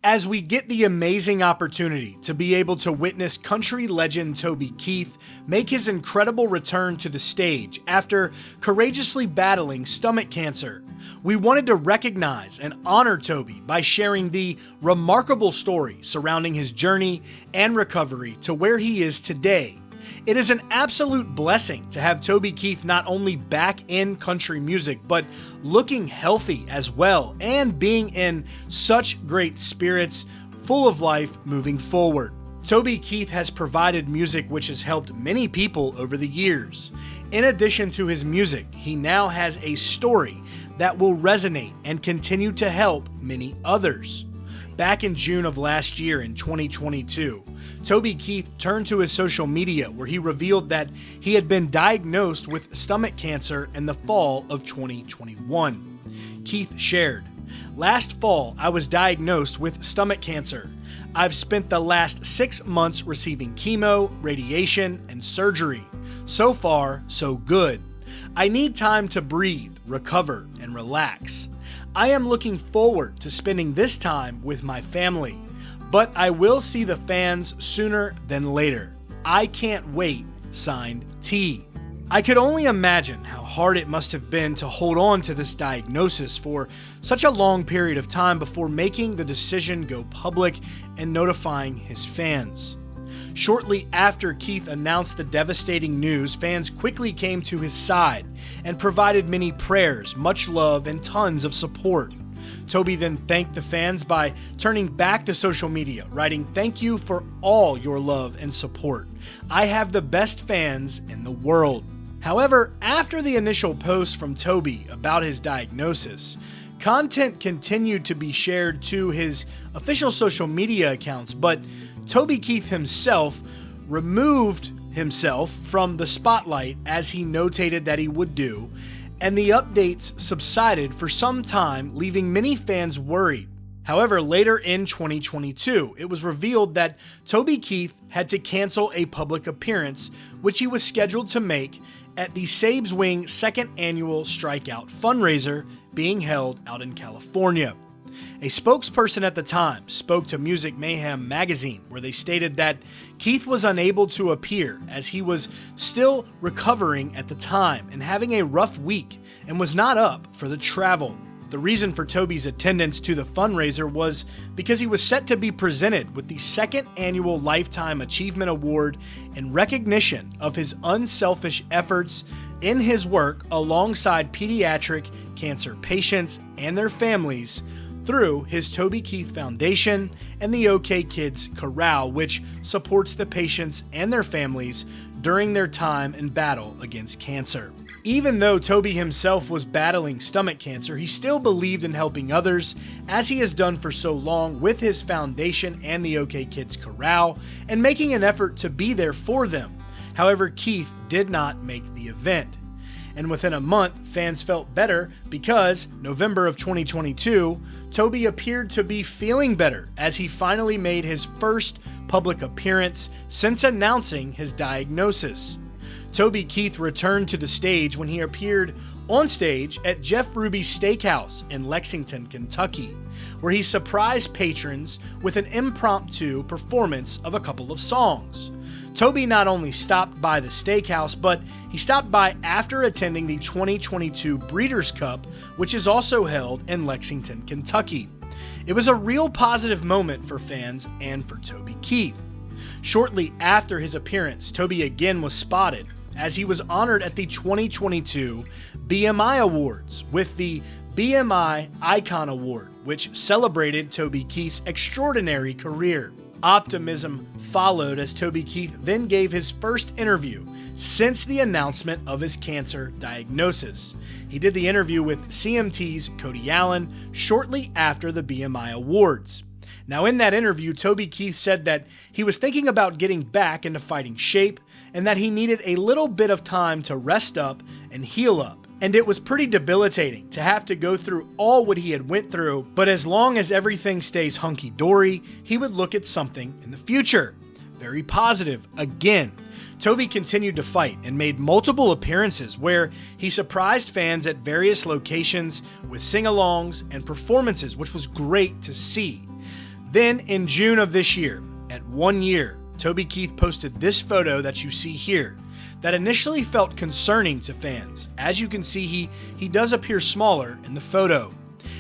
As we get the amazing opportunity to be able to witness country legend Toby Keith make his incredible return to the stage after courageously battling stomach cancer, we wanted to recognize and honor Toby by sharing the remarkable story surrounding his journey and recovery to where he is today. It is an absolute blessing to have Toby Keith not only back in country music, but looking healthy as well and being in such great spirits, full of life moving forward. Toby Keith has provided music which has helped many people over the years. In addition to his music, he now has a story that will resonate and continue to help many others. Back in June of last year in 2022, Toby Keith turned to his social media where he revealed that he had been diagnosed with stomach cancer in the fall of 2021. Keith shared, "Last fall, I was diagnosed with stomach cancer. I've spent the last 6 months receiving chemo, radiation, and surgery. So far, so good. I need time to breathe, recover, and relax. I am looking forward to spending this time with my family, but I will see the fans sooner than later. I can't wait. Signed, T." I could only imagine how hard it must have been to hold on to this diagnosis for such a long period of time before making the decision go public and notifying his fans. Shortly after Keith announced the devastating news, fans quickly came to his side and provided many prayers, much love, and tons of support. Toby then thanked the fans by turning back to social media, writing, "Thank you for all your love and support. I have the best fans in the world." However, after the initial post from Toby about his diagnosis, content continued to be shared to his official social media accounts, but Toby Keith himself removed himself from the spotlight as he notated that he would do, and the updates subsided for some time, leaving many fans worried. However, later in 2022, it was revealed that Toby Keith had to cancel a public appearance, which he was scheduled to make at the Sabes Wing second annual Strikeout fundraiser being held out in California. A spokesperson at the time spoke to Music Mayhem magazine, where they stated that Keith was unable to appear as he was still recovering at the time and having a rough week and was not up for the travel. The reason for Toby's attendance to the fundraiser was because he was set to be presented with the second annual Lifetime Achievement Award in recognition of his unselfish efforts in his work alongside pediatric cancer patients and their families through his Toby Keith Foundation and the OK Kids Corral, which supports the patients and their families during their time in battle against cancer. Even though Toby himself was battling stomach cancer, he still believed in helping others, as he has done for so long with his foundation and the OK Kids Corral, and making an effort to be there for them. However, Keith did not make the event. And within a month, fans felt better because November of 2022, Toby appeared to be feeling better as he finally made his first public appearance since announcing his diagnosis. Toby Keith returned to the stage when he appeared on stage at Jeff Ruby's Steakhouse in Lexington, Kentucky, where he surprised patrons with an impromptu performance of a couple of songs. Toby not only stopped by the steakhouse, but he stopped by after attending the 2022 Breeders' Cup, which is also held in Lexington, Kentucky. It was a real positive moment for fans and for Toby Keith. Shortly after his appearance, Toby again was spotted as he was honored at the 2022 BMI Awards with the BMI Icon Award, which celebrated Toby Keith's extraordinary career. Optimism followed as Toby Keith then gave his first interview since the announcement of his cancer diagnosis. He did the interview with CMT's Cody Allen shortly after the BMI Awards. Now, in that interview, Toby Keith said that he was thinking about getting back into fighting shape and that he needed a little bit of time to rest up and heal up. And it was pretty debilitating to have to go through all what he had went through, but as long as everything stays hunky-dory, he would look at something in the future. Very positive. Again, Toby continued to fight and made multiple appearances where he surprised fans at various locations with sing-alongs and performances, which was great to see. Then in June of this year, at 1 year, Toby Keith posted this photo that you see here that initially felt concerning to fans. As you can see, he does appear smaller in the photo.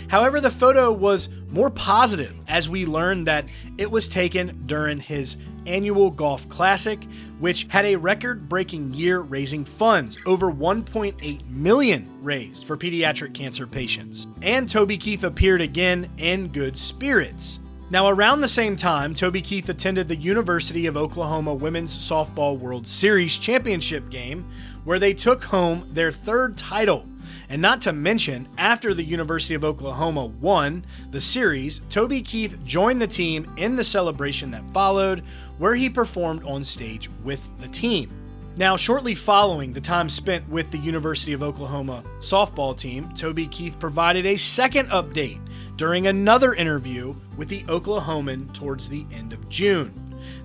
However, the photo was more positive as we learned that it was taken during his annual golf classic, which had a record-breaking year raising funds, over $1.8 million raised for pediatric cancer patients. And Toby Keith appeared again in good spirits. Now, around the same time, Toby Keith attended the University of Oklahoma Women's Softball World Series championship game, where they took home their third title. And not to mention, after the University of Oklahoma won the series, Toby Keith joined the team in the celebration that followed, where he performed on stage with the team. Now, shortly following the time spent with the University of Oklahoma softball team, Toby Keith provided a second update during another interview with the Oklahoman towards the end of June.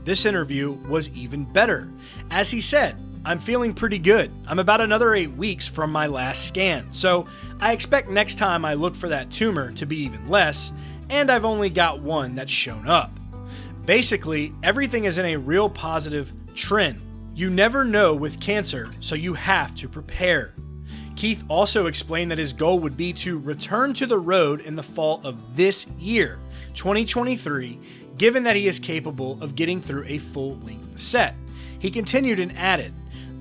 This interview was even better. As he said, "I'm feeling pretty good. I'm about another 8 weeks from my last scan, so I expect next time I look for that tumor to be even less, and I've only got one that's shown up." Basically, everything is in a real positive trend. You never know with cancer, so you have to prepare. Keith also explained that his goal would be to return to the road in the fall of this year, 2023, given that he is capable of getting through a full-length set. He continued and added,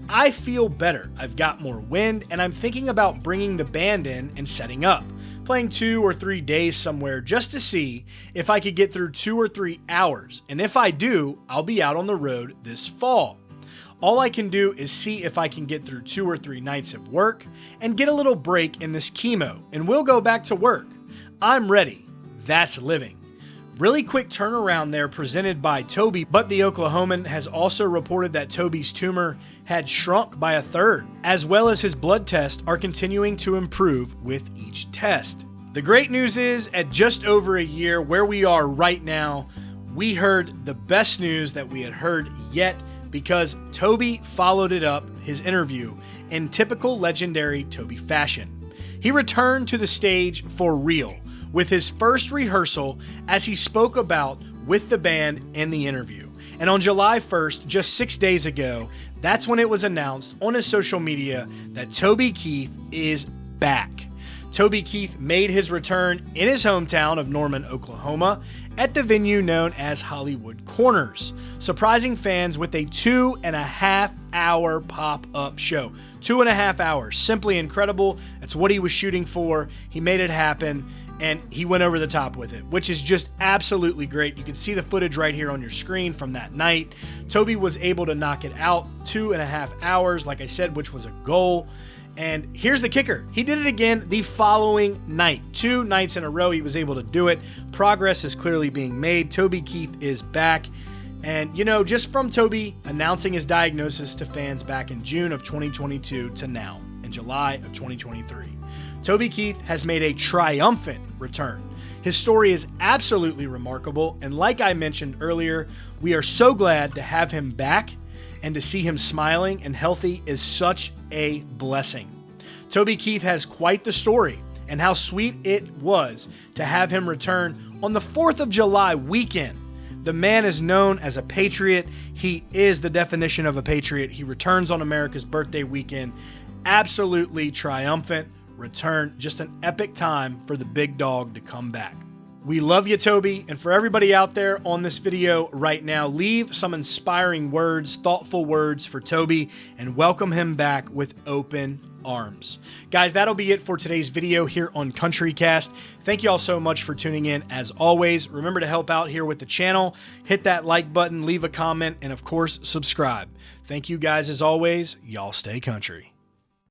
"I feel better. I've got more wind, and I'm thinking about bringing the band in and setting up, playing 2 or 3 days somewhere just to see if I could get through 2 or 3 hours, and if I do, I'll be out on the road this fall. All I can do is see if I can get through 2 or 3 nights of work and get a little break in this chemo, and we'll go back to work. I'm ready. That's living." Really quick turnaround there presented by Toby, but the Oklahoman has also reported that Toby's tumor had shrunk by 1/3, as well as his blood tests are continuing to improve with each test. The great news is, at just over a year where we are right now, we heard the best news that we had heard yet, because Toby followed it up, his interview, in typical legendary Toby fashion. He returned to the stage for real with his first rehearsal, as he spoke about with the band in the interview. And on July 1st, just 6 days ago, that's when it was announced on his social media that Toby Keith is back. Toby Keith made his return in his hometown of Norman, Oklahoma, at the venue known as Hollywood Corners, surprising fans with a 2.5-hour pop-up show. 2.5 hours, simply incredible. That's what he was shooting for. He made it happen, and he went over the top with it, which is just absolutely great. You can see the footage right here on your screen from that night. Toby was able to knock it out 2.5 hours, like I said, which was a goal. And here's the kicker. He did it again the following night. 2 nights in a row, he was able to do it. Progress is clearly being made. Toby Keith is back. And, you know, just from Toby announcing his diagnosis to fans back in June of 2022 to now, in July of 2023, Toby Keith has made a triumphant return. His story is absolutely remarkable. And like I mentioned earlier, we are so glad to have him back, and to see him smiling and healthy is such a blessing. Toby Keith has quite the story, and how sweet it was to have him return on the 4th of July weekend. The man is known as a patriot. He is the definition of a patriot. He returns on America's birthday weekend. Absolutely triumphant return. Just an epic time for the big dog to come back. We love you, Toby, and for everybody out there on this video right now, leave some inspiring words, thoughtful words for Toby, and welcome him back with open arms. Guys, that'll be it for today's video here on CountryCast. Thank you all so much for tuning in. As always, remember to help out here with the channel. Hit that like button, leave a comment, and of course, subscribe. Thank you guys as always. Y'all stay country.